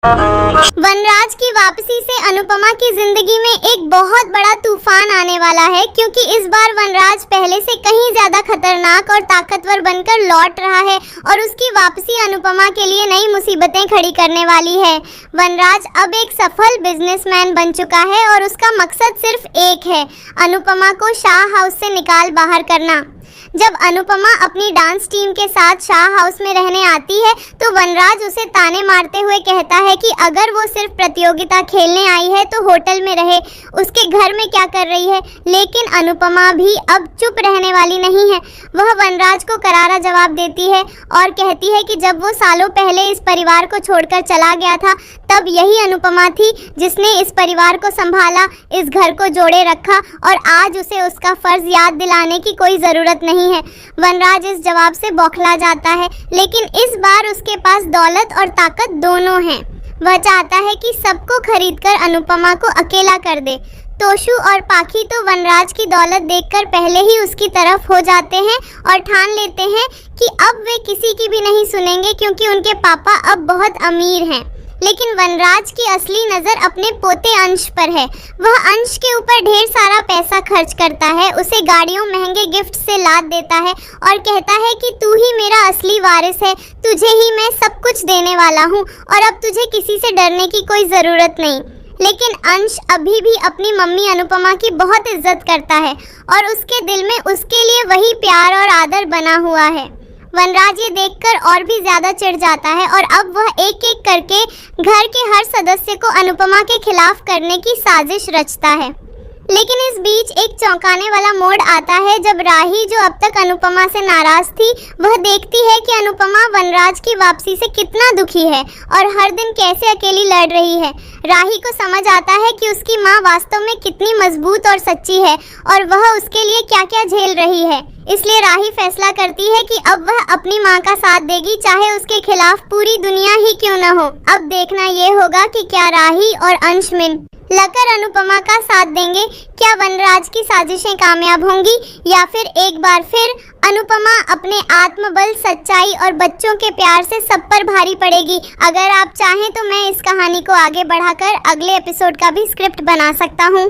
वनराज की वापसी से अनुपमा की जिंदगी में एक बहुत बड़ा तूफान आने वाला है, क्योंकि इस बार वनराज पहले से कहीं ज्यादा खतरनाक और ताकतवर बनकर लौट रहा है और उसकी वापसी अनुपमा के लिए नई मुसीबतें खड़ी करने वाली है। वनराज अब एक सफल बिजनेसमैन बन चुका है और उसका मकसद सिर्फ एक है, अनुपमा को शाह हाउस से निकाल बाहर करना। जब अनुपमा अपनी डांस टीम के साथ शाह हाउस में रहने आती है तो वनराज उसे ताने मारते हुए कहता है कि अगर वो सिर्फ प्रतियोगिता खेलने आई है तो होटल में रहे, उसके घर में क्या कर रही है। लेकिन अनुपमा भी अब चुप रहने वाली नहीं है। वह वनराज को करारा जवाब देती है और कहती है कि जब वो सालों पहले इस परिवार को छोड़कर चला गया था तब यही अनुपमा थी जिसने इस परिवार को संभाला, इस घर को जोड़े रखा और आज उसे उसका फर्ज याद दिलाने की कोई ज़रूरत नहीं है। वनराज इस जवाब से बौखला जाता है, लेकिन इस बार उसके पास दौलत और ताकत दोनों हैं। वह चाहता है कि सबको खरीदकर अनुपमा को अकेला कर दे। तोशु और पाखी तो वनराज की दौलत देखकर पहले ही उसकी तरफ हो जाते हैं और ठान लेते हैं कि अब वे किसी की भी नहीं सुनेंगे, क्योंकि उनके पापा अब बहुत अमीर हैं। लेकिन वनराज की असली नज़र अपने पोते अंश पर है। वह अंश के ऊपर ढेर सारा पैसा खर्च करता है, उसे गाड़ियों, महंगे गिफ्ट से लाद देता है और कहता है कि तू ही मेरा असली वारिस है, तुझे ही मैं सब कुछ देने वाला हूँ और अब तुझे किसी से डरने की कोई ज़रूरत नहीं। लेकिन अंश अभी भी अपनी मम्मी अनुपमा की बहुत इज्जत करता है और उसके दिल में उसके लिए वही प्यार और आदर बना हुआ है। वनराज ये देखकर और भी ज्यादा चिढ़ जाता है और अब वह एक एक करके घर के हर सदस्य को अनुपमा के खिलाफ करने की साजिश रचता है। लेकिन इस बीच एक चौंकाने वाला मोड़ आता है जब राही, जो अब तक अनुपमा से नाराज थी, वह देखती है कि अनुपमा वनराज की वापसी से कितना दुखी है और हर दिन कैसे अकेली लड़ रही है। राही को समझ आता है कि उसकी माँ वास्तव में कितनी मजबूत और सच्ची है और वह उसके लिए क्या क्या झेल रही है। इसलिए राही फैसला करती है कि अब वह अपनी माँ का साथ देगी, चाहे उसके खिलाफ पूरी दुनिया ही क्यों न हो। अब देखना ये होगा कि क्या राही और अंश मिलकर अनुपमा का साथ देंगे। क्या वनराज की साजिशें कामयाब होंगी या फिर एक बार फिर अनुपमा अपने आत्मबल, सच्चाई और बच्चों के प्यार से सब पर भारी पड़ेगी। अगर आप चाहें तो मैं इस कहानी को आगे बढ़ाकर अगले एपिसोड का भी स्क्रिप्ट बना सकता हूँ।